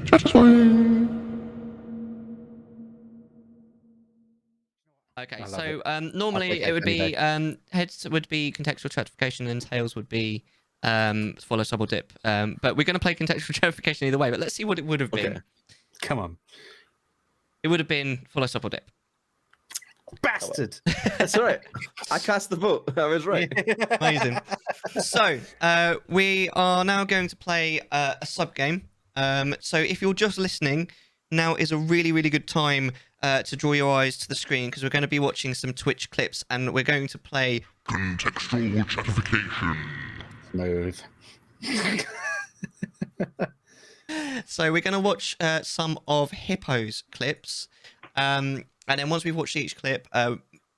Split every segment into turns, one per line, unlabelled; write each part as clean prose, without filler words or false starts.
Chattisfying.
Okay, so normally it would be heads would be contextual chattification and tails would be follow sub or dip. But we're going to play contextual chattification either way. But let's see what it would have been.
Okay. Come on.
It would have been follow sub or dip.
Bastard.
That's all right. I cast the vote. I was right.
Amazing. So we are now going to play a sub game. So if you're just listening, now is a really, really good time to draw your eyes to the screen because we're going to be watching some Twitch clips and we're going to play
Contextual Chattification.
Smooth.
So we're going to watch some of Hippo's clips. And then once we've watched each clip,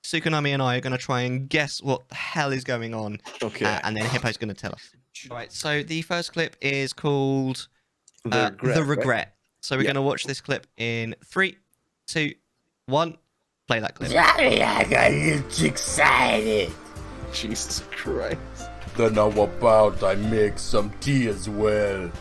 Sukonami and I are going to try and guess what the hell is going on.
Okay.
And then Hippo's going to tell us. All right, so the first clip is called
The Regret.
Right? So we're going to watch this clip in 3, 2, 1. Play that clip.
I got excited.
Jesus Christ.
Then how about I make some tea as well?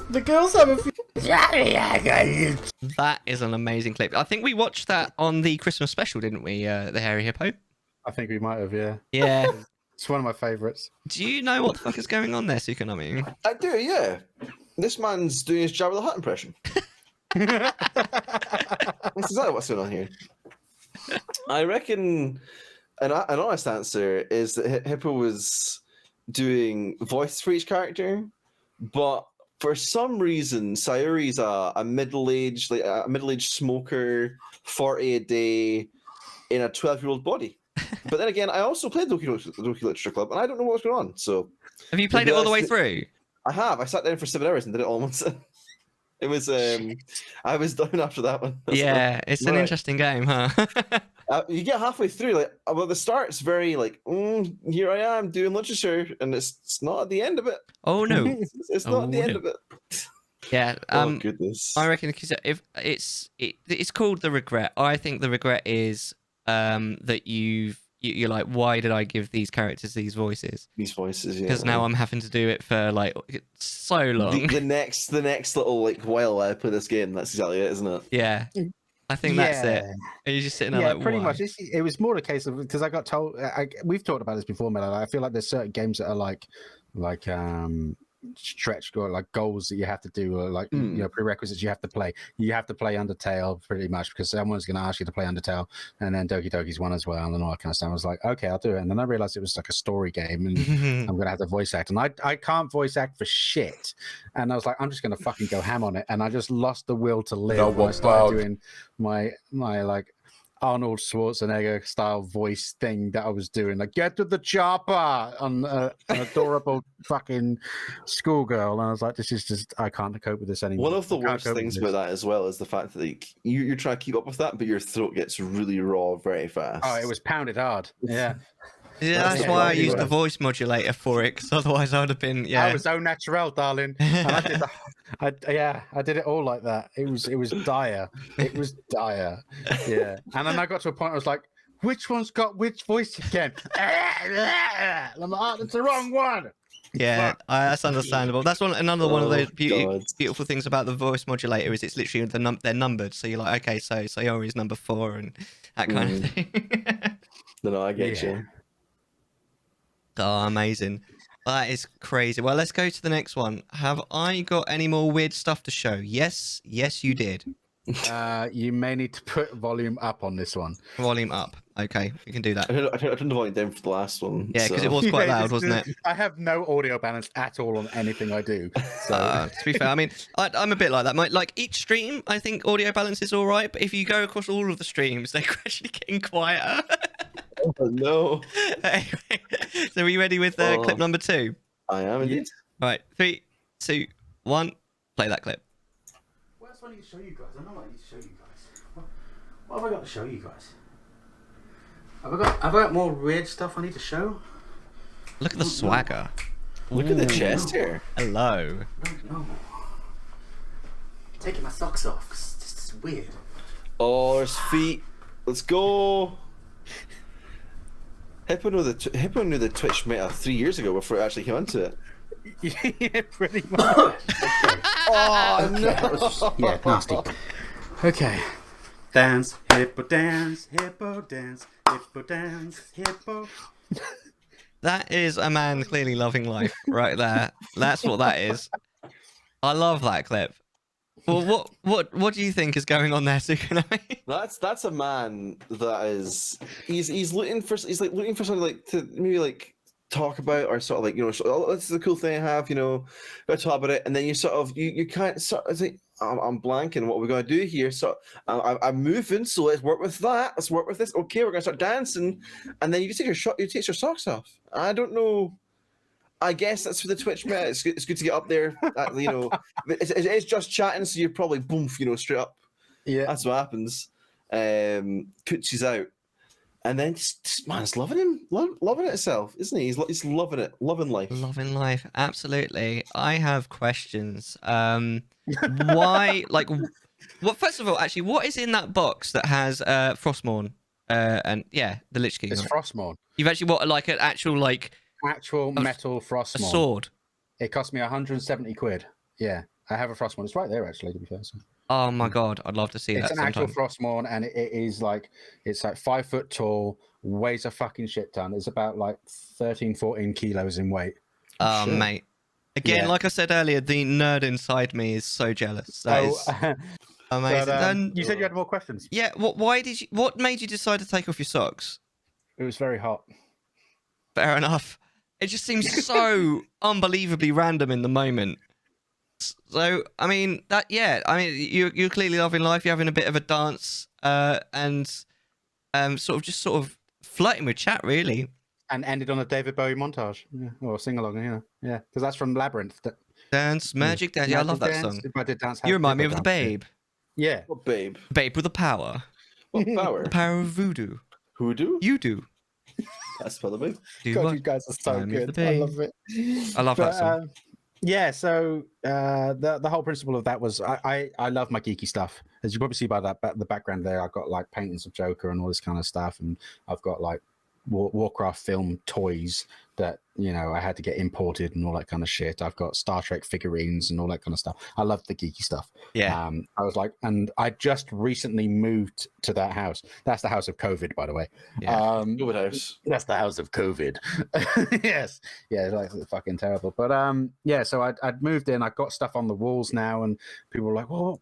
The girls have a few.
That is an amazing clip. I think we watched that on the Christmas special, didn't we? The Hairy Hippo.
I think we might have, yeah.
Yeah.
It's one of my favourites.
Do you know what the fuck is going on there, Sukonami?
I do, yeah. This man's doing his Jabba the Hutt impression. That's exactly what's going on here. I reckon an honest answer is that Hippo was doing voice for each character, but for some reason, Sayuri's a middle-aged smoker, 40 a day, in a 12-year-old body. But then again, I also played Doki Literature Club, and I don't know what's going on. So,
have you played it all the way through?
I have. I sat down for 7 hours and did it all once. It was. I was done after that one.
Yeah, it's an interesting game, huh?
You get halfway through, the start's very here I am doing literature, and it's not at the end of it.
Oh no,
it's not at the end of it.
Yeah.
Oh goodness.
I reckon because if it's called The Regret. I think the regret is that you're like, why did I give these characters these voices?
These voices, yeah.
Because now I'm having to do it for like so long.
The next little while I play this game, that's exactly it, isn't it?
Yeah. I think that's it. And you're just sitting there like,
pretty
why?
much. It was more a case of because I got told. We've talked about this before, Mellar. I feel like there's certain games that are like stretch goals that you have to do, or prerequisites you have to play. You have to play Undertale pretty much because someone's going to ask you to play Undertale, and then Doki Doki's one as well, and all that kind of stuff. I was like, okay, I'll do it, and then I realized it was like a story game, and I'm going to have to voice act, and I can't voice act for shit, and I was like, I'm just going to fucking go ham on it, and I just lost the will to live when I started doing my like Arnold Schwarzenegger style voice thing that I was doing, like get to the chopper on an adorable fucking schoolgirl, and I was like, this is just, I can't cope with this anymore.
One of the worst things about that as well is the fact that you're trying to keep up with that, but your throat gets really raw very fast.
Oh, it was pounded hard. Yeah.
Yeah, that's why I used the voice modulator for it, because otherwise I would have been. Yeah,
I was so natural, darling. And I did it all like that. It was dire. It was dire. Yeah. And then I got to a point where I was like, which one's got which voice again? And I'm like, oh, that's the wrong one.
Yeah, that's understandable. That's another one of those beautiful things about the voice modulator is it's literally they're numbered. So you're like, okay, so Sayori's number 4 and that kind of thing.
No, I get you.
Oh, amazing. That is crazy. Well, let's go to the next one. Have I got any more weird stuff to show? Yes, you did.
You may need to put volume up on this one.
Volume up. Okay, we can do that.
I turned the volume down for the last one.
Yeah, because it was quite loud, wasn't it?
I have no audio balance at all on anything I do. So.
To be fair, I mean, I'm a bit like that. Like each stream, I think audio balance is all right, but if you go across all of the streams, they're gradually getting quieter.
Oh no.
Anyway, so are you ready with clip number 2?
I am indeed.
Right, 3, 2, 1, play that clip.
What else do I need to show you guys? I know what I need to show you guys. What have I got to show you guys? Have I got more weird stuff I need to show?
Look at the swagger.
Look at the chest here.
Hello.
No. taking my socks off because this is weird.
Oh, there's feet. Let's go. Hippo knew the Twitch meta 3 years ago before it actually came into it.
Yeah, pretty much.
Oh no!
That was just, yeah, nasty. Okay. Dance, hippo dance, hippo dance, hippo dance, hippo.
That is a man clearly loving life right there. That's what that is. I love that clip. Well, what do you think is going on there, Sukonami?
That's a man that is he's looking for something like to maybe like talk about or sort of like oh, this is a cool thing I have, gotta talk about it, and then you sort of you can't sort of think I'm blanking what we're gonna do here, so I'm moving, so let's work with that, let's work with this, okay, we're gonna start dancing, and then you take your socks off. I don't know. I guess that's for the Twitch meta. It's good to get up there. It's just chatting, so you're probably boom, straight up.
Yeah,
that's what happens. Coochie's out, and then man's loving it itself, isn't he? He's loving it, loving life.
Loving life, absolutely. I have questions. Why? Like, what? First of all, actually, what is in that box that has Frostmourne? And yeah, the Lich King.
It's Frostmourne.
You've actually got like an actual
metal Frostmourne.
A sword.
It cost me 170 quid. Yeah, I have a Frostmourne. It's right there, actually, to be fair. So.
Oh my god, I'd love to see that.
It's an actual Frostmourne, and it's like 5 foot tall, weighs a fucking shit ton. It's about like 13-14 kilos in weight.
Oh, mate. Again, like I said earlier, the nerd inside me is so jealous. That is amazing.
But, you said you had more questions.
Yeah. What made you decide to take off your socks?
It was very hot.
Fair enough. It just seems so unbelievably random in the moment. So, I mean, you're clearly loving life. You're having a bit of a dance, and sort of flirting with chat, really.
And ended on a David Bowie montage, or sing along, yeah, because that's from Labyrinth.
Dance, Magic Dance. Yeah, I love that song.
If I did dance,
you remind me of the Babe.
Yeah.
What Babe?
Babe with a power.
What power?
The power of voodoo.
Hoodoo?
You do.
That's for the Babe.
God, you guys are so good. I love it.
I love that song.
Yeah, so the whole principle of that was I love my geeky stuff. As you probably see by the background there, I've got like paintings of Joker and all this kind of stuff, and I've got like Warcraft film toys that I had to get imported and all that kind of shit. I've got Star Trek figurines and all that kind of stuff. I love the geeky stuff.
Yeah.
I was like, and I just recently moved to that house. That's the house of COVID, by the way.
Yeah.
COVID house.
That's the house of COVID. Yes. Yeah, it's like fucking terrible. But yeah, so I'd moved in. I got stuff on the walls now, and people were like, well,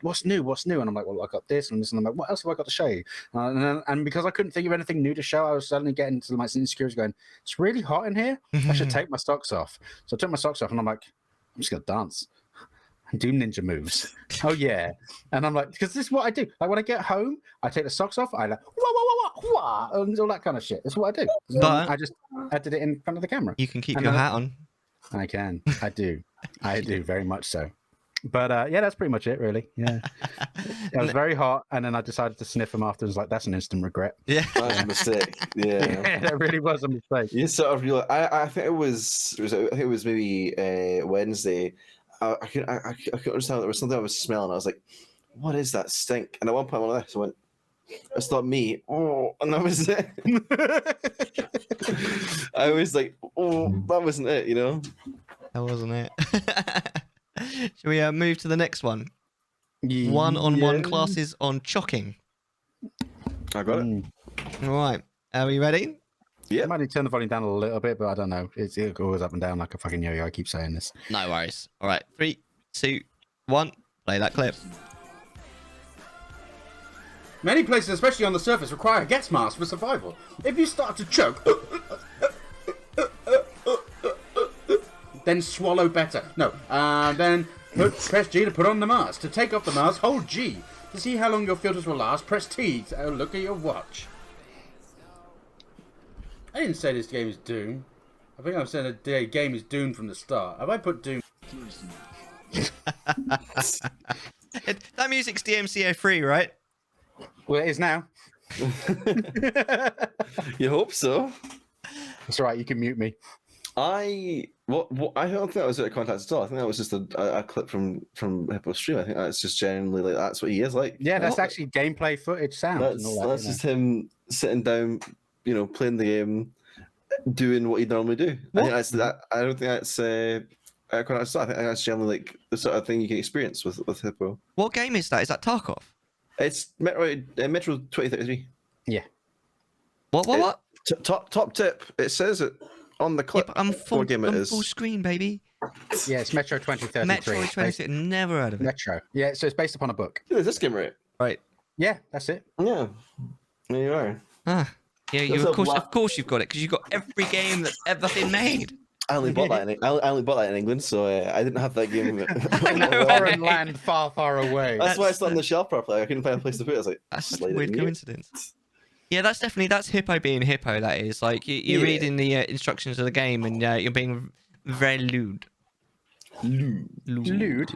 what's new? And I'm like, well, I got this and this, and I'm like, what else have I got to show you? And because I couldn't think of anything new to show, I was suddenly getting to my insecurities going, it's really hot in here. I should take my socks off. So I took my socks off, and I'm like, I'm just gonna dance and do ninja moves. Oh yeah. And I'm like, because this is what I do. Like when I get home, I take the socks off, I like wah, wah, wah, wah, wah, and all that kind of shit. That's what I do.
But
I did it in front of the camera.
You can keep your hat on.
I can. I do very much so. But yeah, that's pretty much it, really. Yeah, it was very hot, and then I decided to sniff them after. I was like, "That's an instant regret."
Yeah,
that's a mistake. Yeah,
that really was a mistake.
You sort of realize. I think it was maybe Wednesday. I couldn't understand. There was something I was smelling. I was like, "What is that stink?" And at one point, I went, "It's not me." Oh, and that was it. I was like, "Oh, that wasn't it,"
That wasn't it. Shall we move to the next one?
Yeah.
One-on-one classes on chocking.
I got it.
All right. Are we ready?
Yeah.
I might need to turn the volume down a little bit, but I don't know. It goes up and down like a fucking yo-yo. I keep saying this.
No worries. All right. 3, 2, 1. Play that clip.
Many places, especially on the surface, require a gas mask for survival. If you start to choke, then swallow better. No, then press G to put on the mask. To take off the mask, hold G. To see how long your filters will last, press T to look at your watch. I didn't say this game is doomed. I think I'm saying the game is doomed from the start. Have I put doom?
That music's DMCA free, right?
Well, it is now.
You hope so.
That's all right. You can mute me.
I don't think that was out of context at all. I think that was just a clip from Hippo's stream. I think that's just genuinely like that's what he is like.
Yeah, that's actually gameplay footage sound.
That's
and all that,
that's
you know.
just him sitting down, playing the game, doing what he'd normally do. I think that's that. I don't think that's out of context at all. I think that's generally like the sort of thing you can experience with Hippo.
What game is that? Is that Tarkov?
It's Metro 2033.
Yeah.
What?
Top tip. It says it on the
Yeah,
clip.
but I'm full,
what game it
I'm
is.
full screen, baby.
Yeah, it's Metro 2033.
Metro
It's based-
26. Never heard of it.
Metro. Yeah, so it's based upon a book.
Is this game right?
Right.
Yeah, that's it.
Yeah. There you are.
Ah. Yeah, you
That's a
of course you've got it because you've got every game that's ever been made.
I only bought that. I only bought that in England, so I didn't have that game.
In a foreign land far, far away.
That's why it's not on the shelf properly. I couldn't find a place to put it. I was like,
That's such a
slide it
weird
in here.
coincidence. Yeah, that's Hippo being Hippo. That is like you're
Yeah.
reading the instructions of the game and you're being very lewd.
Lewd?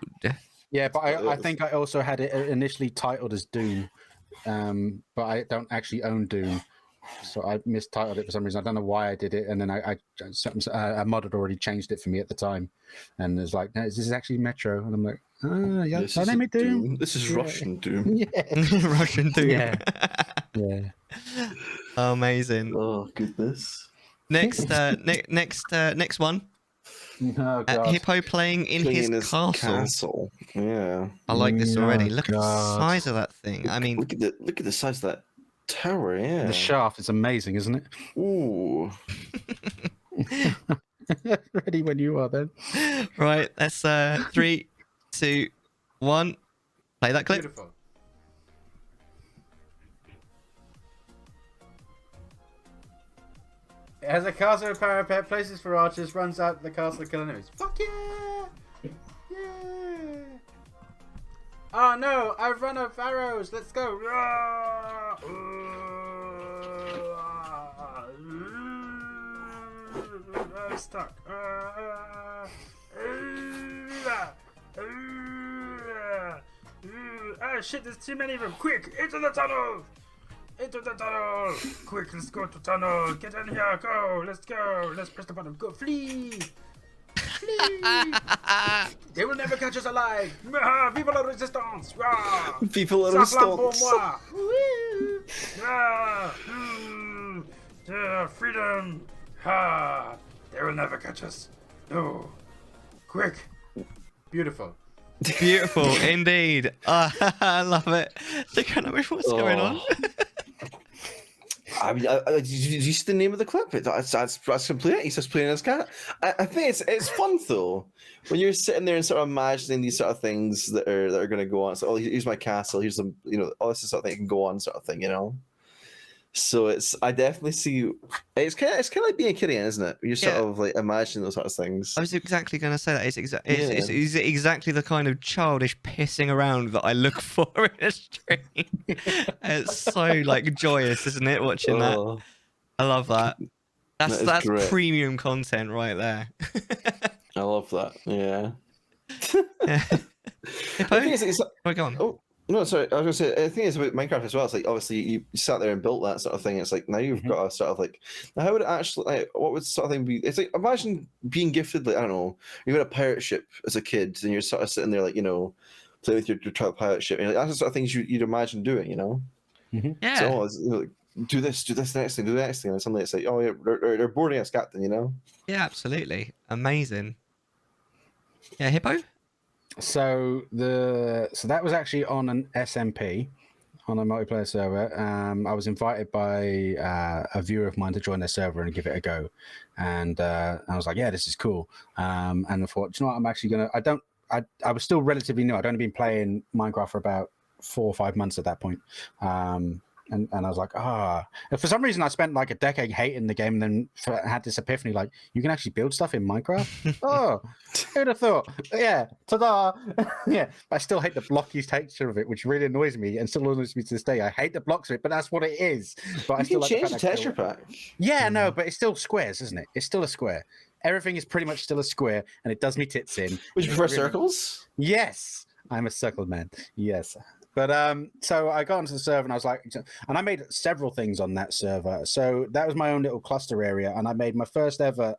Yeah, but I think I also had it initially titled as Doom, but I don't actually own Doom, so I mistitled it for some reason. I don't know why I did it, and then a mod had already changed it for me at the time, and it's like, no, this is actually Metro, and I'm like, oh yeah,
This
I
is
name it Doom.
Doom. This is
Yeah.
Russian Doom.
Yeah,
Russian Doom.
Yeah. yeah.
Amazing.
Oh goodness.
Next one.
Oh god.
Hippo playing in
Playing
his castle.
Yeah.
I like this already.
Oh,
Look at the
God.
size of that thing. I mean,
Look at the size of that tower. Yeah.
The shaft is amazing, isn't it?
Ooh.
Ready when you are, then.
right. That's 3, 2, 1. Play that clip.
Beautiful. It has a castle with parapet, places for archers, runs out the castle to kill enemies. Fuck yeah! Yeah! Oh no, I've run out of arrows. Let's go. I'm stuck. Oh shit, there's too many of them. Quick, into the tunnel! Into the tunnel! Quick, let's go to tunnel. Get in here, go. Let's go. Let's press the button. Go, flee! Flee! They will never catch us alive. Vive la résistance! Ah!
People are
Ça flamme pour
response.
moi! Woo! Ah! Yeah, freedom! Ha! They will never catch us. No. Quick. Beautiful.
Beautiful indeed. I love it. I can't know what's going on.
I mean, did you see the name of the clip? That's complete. He's just playing his cat. I think it's fun though when you're sitting there and sort of imagining these sort of things that are going to go on. So, oh, here's my castle. Here's some, all this sort of thing can go on, sort of thing, So I definitely see. It's kind of like being a kid again, isn't it? You're sort of like imagining those sort of things.
I was exactly going to say that. It's exactly the kind of childish pissing around that I look for in a stream. It's so like joyous, isn't it? Watching that, I love that. That's
great.
premium content right there.
I love that. Yeah.
Hippo?
I think
Oh, go on.
Oh. No, sorry. I was going to say, I think it's about Minecraft as well. It's like, obviously, you sat there and built that sort of thing. It's like, now you've got a sort of like, now how would it actually, like, what would sort of thing be? It's like, imagine being gifted, like, I don't know, you had a pirate ship as a kid, and you're sort of sitting there, like, playing with your pirate ship. And you're like, that's the sort of things you'd imagine doing,
Yeah.
So, like, do this next thing, do the next thing. And suddenly it's like, oh, yeah, they're boarding us, Captain,
Yeah, absolutely. Amazing. Yeah, Hippo?
So that was actually on an SMP, on a multiplayer server. I was invited by a viewer of mine to join their server and give it a go, and I was like, yeah, this is cool. And I thought, you know what, I'm actually gonna. I was still relatively new. I'd only been playing Minecraft for about 4 or 5 months at that point. And I was like, And for some reason, I spent like a decade hating the game, and then had this epiphany, like, you can actually build stuff in Minecraft? Oh, who'd have thought? Yeah, ta-da! Yeah, but I still hate the blocky texture of it, which really annoys me, and still annoys me to this day. I hate the blocks of it, but that's what it is. But I still
You
like
can change
the
the
fact
texture pack.
Yeah, no, but it's still squares, isn't it? It's still a square. Everything is pretty much still a square, and it does me tits in.
Would you prefer circles?
Yes, I'm a circle man. Yes. But so I got onto the server and I was like, and I made several things on that server. So that was my own little cluster area, and I made my first ever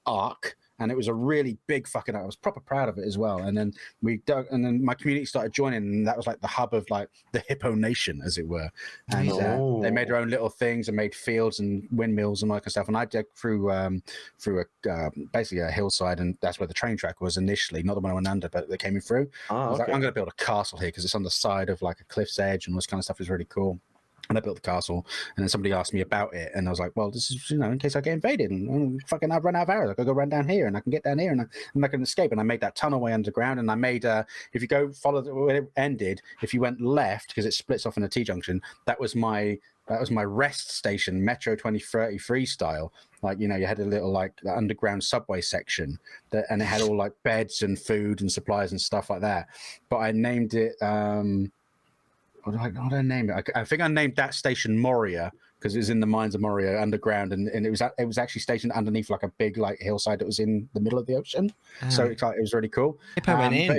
arc. And it was a really big fucking. I was proper proud of it as well. And then we dug, and then my community started joining, and that was like the hub of like the Hippo Nation, as it were. And they made their own little things and made fields and windmills and all that kind of stuff. And I dug through basically a hillside, and that's where the train track was initially, not the one I went under, but they came in through. I was like, I'm going to build a castle here because it's on the side of like a cliff's edge, and all this kind of stuff is really cool. And I built the castle, and then somebody asked me about it, and I was like, "Well, this is, in case I get invaded, and fucking I've run out of arrows. I could go run down here, and I can get down here, and I can escape." And I made that tunnel way underground, and I made if you go follow where it ended, if you went left because it splits off in a T junction, that was my rest station, Metro 2033 style. Like, you had a little like underground subway section and it had all like beds and food and supplies and stuff like that. But I named it. What did I name it? I think I named that station Moria because it was in the mines of Moria underground, and it was actually stationed underneath like a big like hillside that was in the middle of the ocean. So it was really cool.
Hippo went in.
But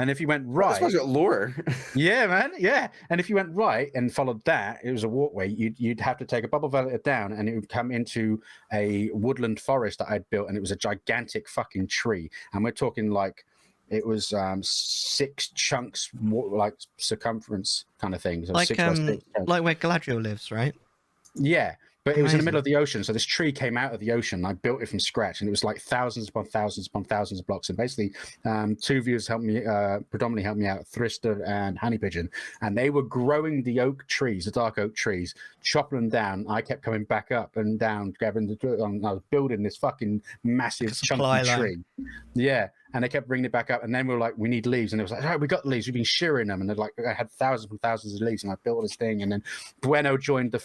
if you went right,
that's got lore.
Yeah, man, yeah. And if you went right and followed that, it was a walkway. You'd have to take a bubble velator down, and it would come into a woodland forest that I'd built, and it was a gigantic fucking tree. And we're talking like. It was 6 chunks, like circumference kind of thing. So
like
6 by 6
like where Galadriel lives, right?
Yeah, but it was in the
Amazing.
middle of the ocean. So this tree came out of the ocean. I built it from scratch, and it was like thousands upon thousands upon thousands of blocks. And basically, 2 viewers helped me, predominantly helped me out, Thrister and Honey Pigeon. And they were growing the oak trees, the dark oak trees, chopping them down. I kept coming back up and down, grabbing and I was building this fucking massive chunky tree. Yeah. And they kept bringing it back up, and then we were like, "We need leaves," and it was like, "Oh, we got the leaves. We've been shearing them," and they're like, I had thousands and thousands of leaves, and I built this thing, and then Bueno joined the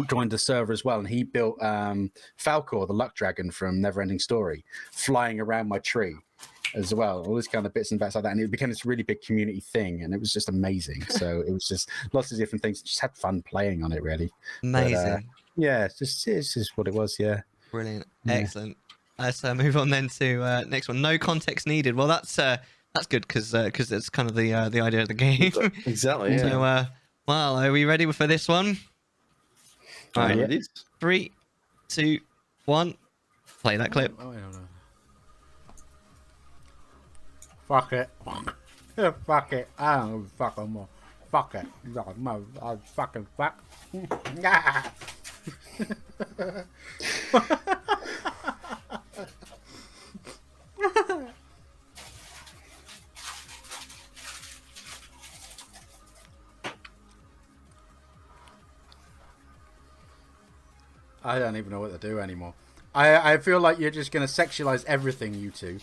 joined the server as well, and he built Falcor, the luck dragon from Neverending Story, flying around my tree as well. All this kind of bits and bats like that, and it became this really big community thing, and it was just amazing. So it was just lots of different things. Just had fun playing on it, really.
Amazing.
But, yeah, it's just what it was. Yeah,
Brilliant.
Yeah.
Excellent. Let's move on then to next one. No context needed. Well, that's good because it's kind of the idea of the game.
Exactly. Yeah.
So, well, are we ready for this one? All right.
Yeah.
3, 2, 1. Play that clip.
Oh, I don't know. Fuck it. Fuck it. I don't give a fuck no more. Fuck it. No, I fucking fuck. I don't even know what to do anymore. I feel like you're just going to sexualize everything, you two.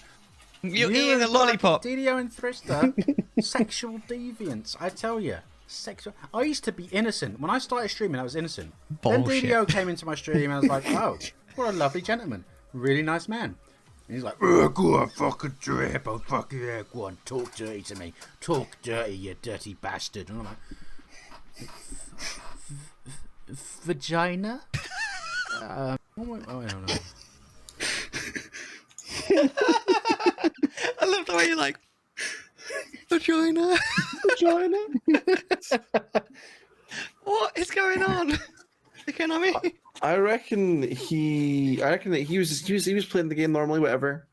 You're eating a lollipop.
DDO and Thrister, sexual deviants. I tell you, sexual. I used to be innocent when I started streaming. I was innocent.
Bullshit.
Then DDO came into my stream, and I was like, "Oh, what a lovely gentleman, really nice man." And he's like, "Oh, go on, fucking Hippo, fuck yeah, go on, talk dirty to me, talk dirty, you dirty bastard." And I'm like, "Vagina." I don't know.
I love the way you're like, vagina.
Vagina.
What is going on? Sukonami?
I reckon that he was playing the game normally, whatever,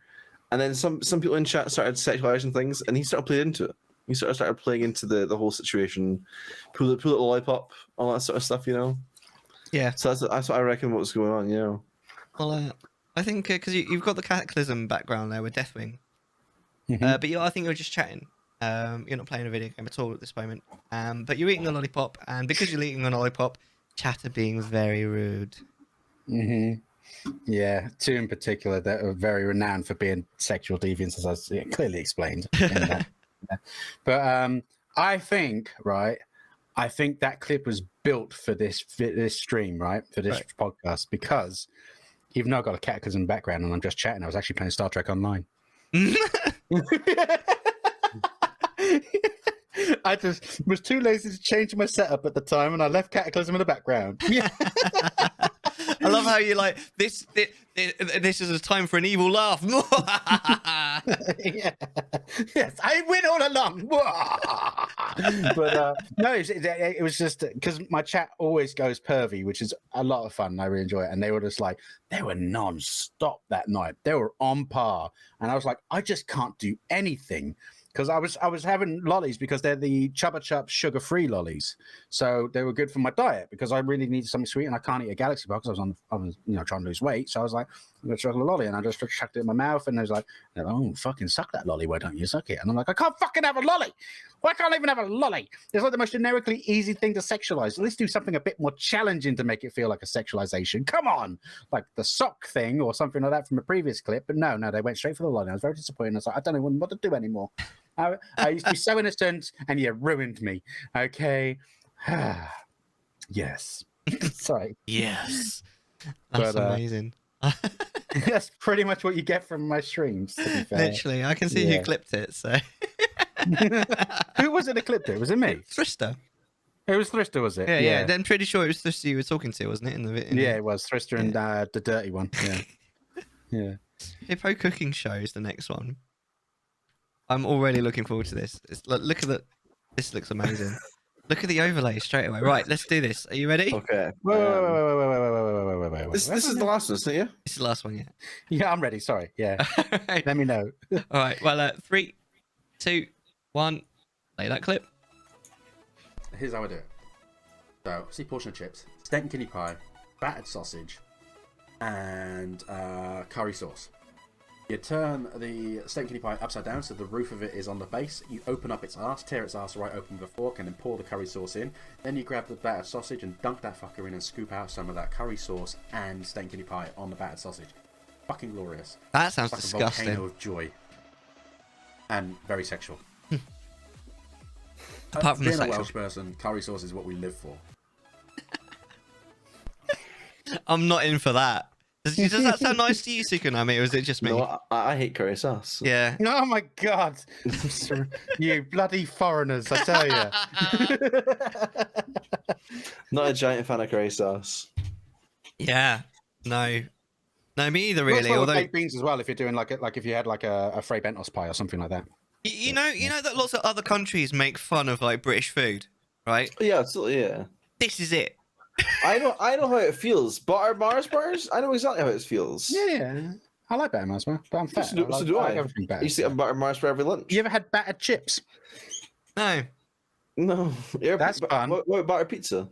and then some people in chat started sexualizing things, and he started playing into it. He sort of started playing into the whole situation, pull it lollipop, all that sort of stuff,
Yeah.
So that's what I reckon what was going on,
Well, I think because you've got the Cataclysm background there with Deathwing, but I think you're just chatting. You're not playing a video game at all at this moment. But you're eating a lollipop, and because you're eating a lollipop, chat are being very rude.
Yeah, 2 in particular that are very renowned for being sexual deviants, as I clearly explained. But I think that clip was built for this stream, right? For this podcast, because even though I've got a Cataclysm background and I'm just chatting, I was actually playing Star Trek Online. I just was too lazy to change my setup at the time, and I left Cataclysm in the background.
I love how you like this. This is a time for an evil laugh.
Yeah. Yes, I win all along. But no, it was just because my chat always goes pervy, which is a lot of fun. I really enjoy it. And they were just like, they were non-stop that night. They were on par. And I was like, I just can't do anything. Because I was having lollies because they're the Chubba Chup sugar-free lollies, so they were good for my diet because I really needed something sweet and I can't eat a Galaxy bar because I was trying to lose weight. So I was like, I'm gonna chuck a lolly, and I just chucked it in my mouth, and they was like, oh, fucking suck that lolly, why don't you suck it? And I'm like, I can't fucking have a lolly. Why can't I even have a lolly? It's like the most generically easy thing to sexualize. Let's do something a bit more challenging to make it feel like a sexualization. Come on, like the sock thing or something like that from a previous clip. But no, they went straight for the lolly. I was very disappointed. I was like, I don't know what to do anymore. I used to be so innocent, and you ruined me. Okay. Yes. Sorry.
Yes. That's amazing.
That's pretty much what you get from my streams, to be fair.
Literally, I can see who clipped it. So
who was it that clipped it? Was it me?
Thrister.
It was Thrister, was it?
Yeah. I'm pretty sure it was Thrister you were talking to, wasn't it?
Yeah, it was Thrister and the dirty one. Yeah. Yeah.
Hippo cooking show is the next one. I'm already looking forward to this. Look at the. This looks amazing. Look at the overlay straight away. Right, let's do this. Are you ready?
Okay.
Wait.
This is the last one, isn't it? Yeah.
This is the last one, yeah.
Yeah, I'm ready. Sorry. Yeah.
Right.
Let me know.
All right. Well, 3, 2, 1. Play that clip.
Here's how I do it. So, see portion of chips, steak and kidney pie, battered sausage, and curry sauce. You turn the steak and kidney pie upside down so the roof of it is on the base. You open up its arse, tear its arse right open with a fork, and then pour the curry sauce in. Then you grab the battered sausage and dunk that fucker in and scoop out some of that curry sauce and steak and kidney pie on the battered sausage. Fucking glorious.
That sounds
like
disgusting.
A volcano of joy. And very sexual.
Apart from
being
the
a
sexual.
Welsh person, curry sauce is what we live for.
I'm not in for that. Does that sound nice to you, Sukonami, or is it just me?
No, I hate curry sauce.
Yeah.
Oh my god. You bloody foreigners, I tell you.
Not a giant fan of curry sauce.
Yeah. No, me either,
Well, it's
really.
like
Although
baked beans as well, if you're doing like if you had like a Frey Bentos pie or something like that.
you know that lots of other countries make fun of like British food, right?
Yeah, absolutely. Yeah.
This is it.
I know how it feels. Butter Mars bars. I know exactly how it feels.
Yeah. I like batter Mars bar, but I'm fat.
So do
I
I.
like everything
I
better.
used to eat butter Mars bar every lunch.
You ever had battered chips?
No,
No. Yeah,
That's fun.
What about butter pizza?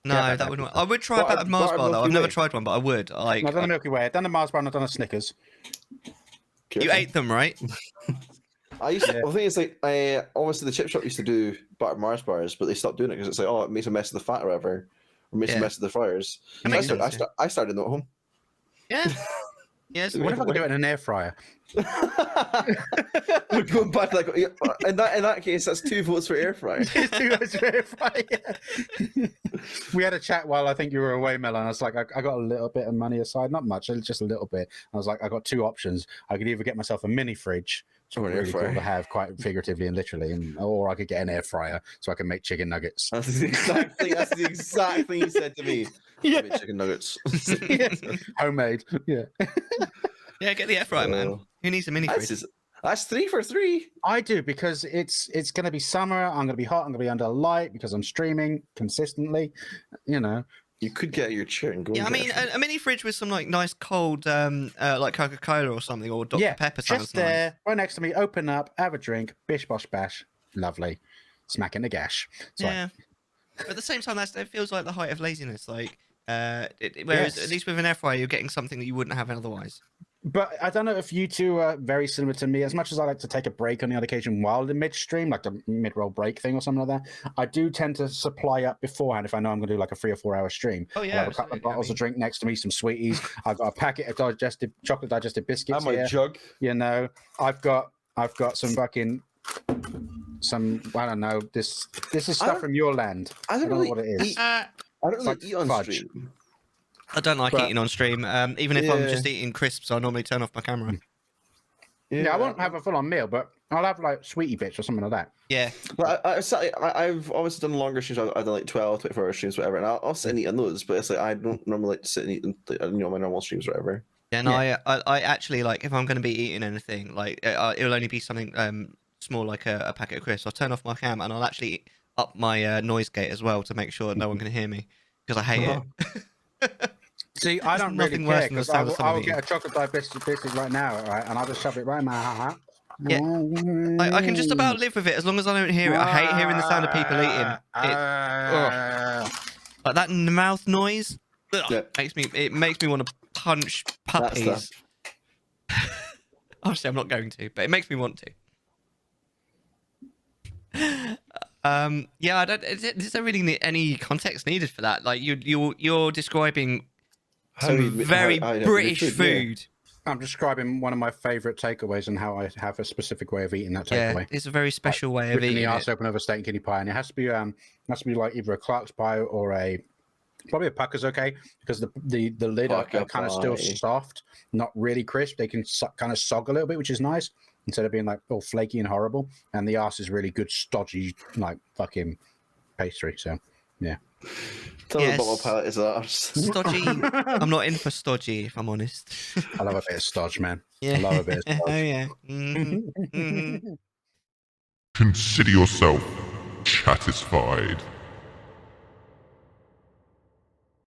no,
Yeah,
that wouldn't. I would try a
Butter-
battered Mars
butter
bar though. I've
Milky
never
Way.
tried one, but I would. Like,
I've done a Milky Way, I've done a Mars bar, and I've done a Snickers.
you ate them, right?
I used to, well, the thing is, like, obviously the chip shop used to do butter Mars bars, but they stopped doing it because it's like, oh, it makes a mess of the fat or whatever, or makes a mess of the fryers.
That makes
So
sense,
I started them at home.
Yeah. Yes.
What if I could do it in an air fryer?
We're going back like in that case, that's 2 votes for air fryer.
We had a chat while I think you were away, Mellar, and I was like, I got a little bit of money aside, not much, just a little bit. I was like, I got 2 options. I could either get myself a mini fridge, which
Or
would
an air
really cool
fryer.
to have, quite figuratively and literally, or I could get an air fryer so I can make chicken nuggets.
That's the exact thing. That's the exact thing you said to me.
Yeah.
Make chicken nuggets.
Homemade. Yeah.
Yeah, get the air fryer, man. Who needs a mini fridge?
That's 3 for 3.
I do, because it's going to be summer. I'm going to be hot. I'm going to be under light because I'm streaming consistently. You know.
You could get your chair and go.
Yeah, I
and
mean,
get
a mini fridge with some like nice cold, like Coca-Cola or something, or Dr. Pepper sounds
just
nice.
there, right next to me. Open up, have a drink, bish bosh bash, lovely, smacking the gash. So
Yeah. But at the same time, it feels like the height of laziness. Like, whereas at least with an air fryer, you're getting something that you wouldn't have otherwise.
But I don't know if you two are very similar to me. As much as I like to take a break on the odd occasion while in midstream, like the mid-roll break thing or something like that, I do tend to supply up beforehand if I know I'm going to do like a 3 or 4 hour stream.
Oh, yeah,
I'll have a couple of
absolutely.
bottles of drink next to me, some sweeties. I've got a packet of chocolate digestive biscuits
I'm
here.
a jug.
You know, I've got some fucking I don't know. This is stuff from your land.
I don't
know
really
what it is.
I don't really
like
eat on
fudge.
stream.
I don't like
But-
eating on stream. Even if I'm
Yeah.
just eating crisps, I normally turn off my camera.
Yeah, I won't have a full on meal, but I'll have like sweetie bits or something like that.
Yeah.
But I've obviously done longer streams. I've done like 12, 24 hour streams, whatever, and I'll sit and eat on those. But it's like I don't normally like to sit and eat on my normal streams, whatever.
Yeah, no, I actually like if I'm going to be eating anything, like it'll only be something small like a packet of crisps, I'll turn off my cam and I'll actually up my noise gate as well to make sure no one can hear me because I hate it.
See, I don't really
nothing worse
care
than the
because
sound of
I
someone
will
eating.
get a chocolate dip biscuit right now, right, and I'll just shove it right in my hat.
Yeah. I can just about live with it as long as I don't hear it. I hate hearing the sound of people eating. Like that mouth noise makes me want to punch puppies. Obviously, I'm not going to, but it makes me want to. Yeah, I don't. Is there really any context needed for that? Like you're describing some very British food.
I'm describing one of my favourite takeaways and how I have a specific way of eating that takeaway.
Yeah, it's a very special way of eating
the
it.
arse open of a steak and kidney pie, and it has to be like either a Clark's pie or probably a Pucker's okay because the lid are kind of still soft, not really crisp. They can kind of sog a little bit, which is nice instead of being like all flaky and horrible. And the arse is really good, stodgy, like fucking pastry. So yeah.
Tell me what my palate is arse.
Stodgy. I'm not in for stodgy, if I'm honest.
I love a bit of stodge, man.
Yeah.
I love a bit of stodge.
Oh yeah. Mm-hmm. Mm-hmm.
Consider yourself Chattisfied.